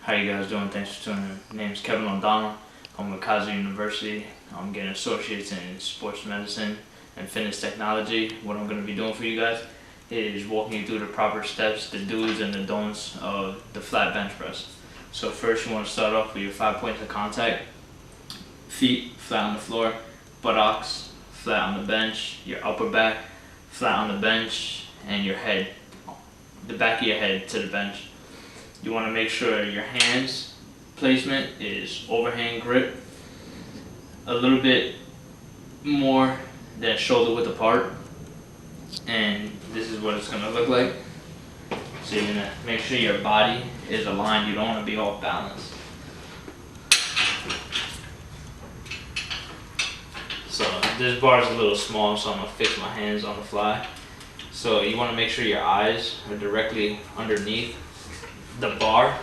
How you guys doing? Thanks for tuning in. My name's Kevin O'Donnell. I'm with Kaiser University. I'm getting associates in sports medicine and fitness technology. What I'm going to be doing for you guys is walking you through the proper steps, the do's and the don'ts of the flat bench press. So first you want to start off with your 5 points of contact. Feet flat on the floor, buttocks flat on the bench, your upper back flat on the bench, and your head, the back of your head to the bench. You want to make sure your hands placement is overhand grip, a little bit more than shoulder width apart, and this is what it's going to look like. So you're going to make sure your body is aligned. You don't want to be off balance. So this bar is a little small, so I'm going to fix my hands on the fly. So you want to make sure your eyes are directly underneath the bar,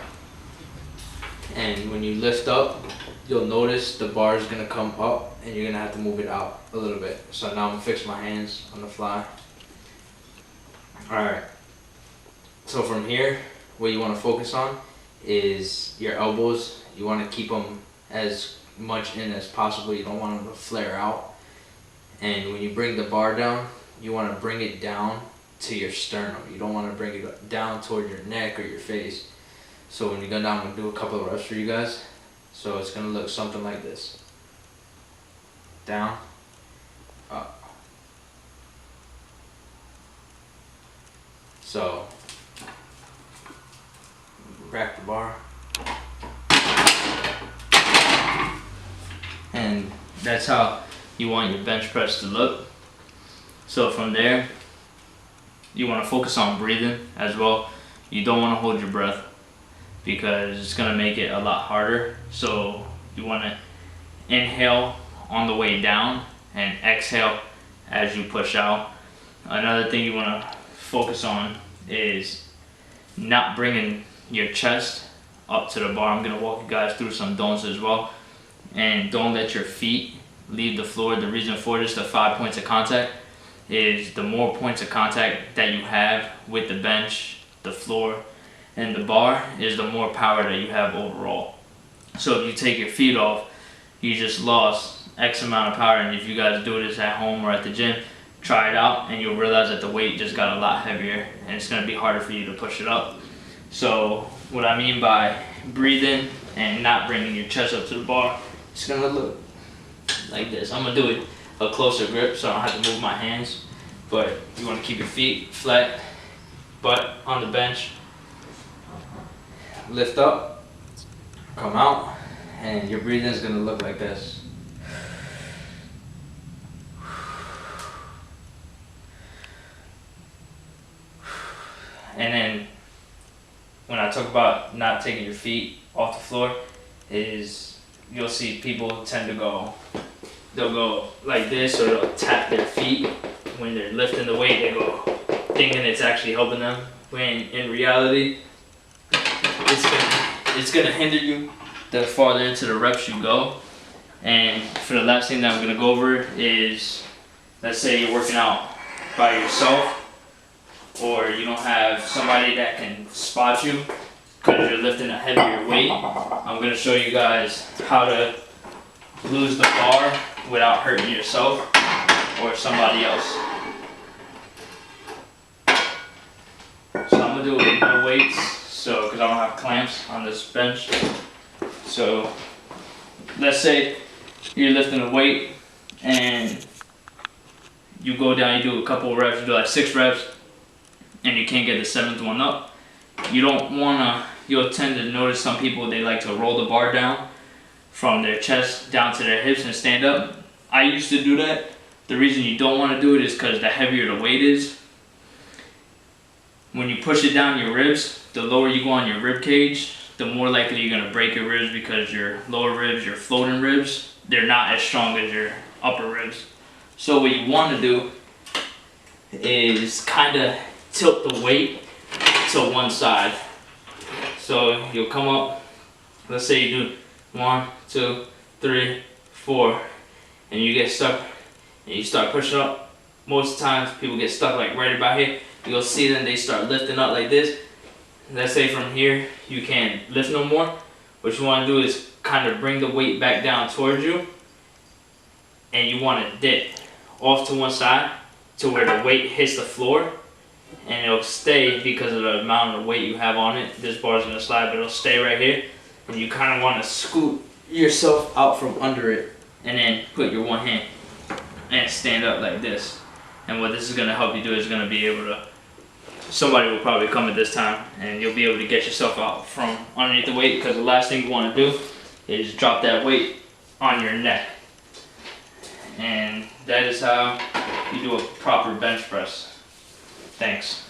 and when you lift up, you'll notice the bar is going to come up and you're going to have to move it out a little bit. So now I'm going to fix my hands on the fly. Alright, so from here, what you want to focus on is your elbows. You want to keep them as much in as possible. You don't want them to flare out. And when you bring the bar down, you want to bring it down to your sternum. You don't want to bring it down toward your neck or your face. So when you go down, I'm going to do a couple of reps for you guys. So it's going to look something like this. Down, up. So rack the bar. And that's how you want your bench press to look. So from there, you want to focus on breathing as well. You don't want to hold your breath because it's going to make it a lot harder. So you want to inhale on the way down and exhale as you push out. Another thing you want to focus on is not bringing your chest up to the bar. I'm going to walk you guys through some don'ts as well. And don't let your feet leave the floor. The reason for this, the 5 points of contact, is the more points of contact that you have with the bench, the floor, and the bar is the more power that you have overall. So if you take your feet off, you just lost X amount of power. And if you guys do this at home or at the gym, try it out and you'll realize that the weight just got a lot heavier and it's going to be harder for you to push it up. So what I mean by breathing and not bringing your chest up to the bar, it's going to look like this. I'm going to do it a closer grip so I don't have to move my hands, but you want to keep your feet flat, butt on the bench, lift up, come out, and your breathing is going to look like this. And then when I talk about not taking your feet off the floor, is you'll see people tend to go, they'll go like this, or they'll tap their feet when they're lifting the weight. They go thinking it's actually helping them, when in reality it's gonna hinder you the farther into the reps you go. And for the last thing that I'm gonna go over is, let's say you're working out by yourself or you don't have somebody that can spot you because you're lifting a heavier weight. I'm gonna show you guys how to lose the bar without hurting yourself or somebody else. So I'm gonna do it with no weights, so because I don't have clamps on this bench. So let's say you're lifting a weight and you go down, you do a couple of reps, you do like 6 reps, and you can't get the 7th one up. You don't wanna, you'll tend to notice some people, they like to roll the bar down from their chest down to their hips and stand up. I used to do that. The reason you don't want to do it is because the heavier the weight is, when you push it down your ribs, the lower you go on your rib cage, the more likely you're going to break your ribs, because your lower ribs, your floating ribs, they're not as strong as your upper ribs. So what you want to do is kind of tilt the weight to one side. So you'll come up, let's say you do 1, 2, 3, 4, and you get stuck and you start pushing up. Most times people get stuck like right about here. You'll see them, they start lifting up like this. let's say from here you can't lift no more, what you want to do is kind of bring the weight back down towards you, and you want to dip off to one side to where the weight hits the floor, and it'll stay because of the amount of weight you have on it. This bar is going to slide, but it'll stay right here, and you kind of want to scoot yourself out from under it and then put your one hand and stand up like this. And what this is going to help you do is going to be able to, somebody will probably come at this time and you'll be able to get yourself out from underneath the weight, because the last thing you want to do is drop that weight on your neck. And that is how you do a proper bench press. Thanks.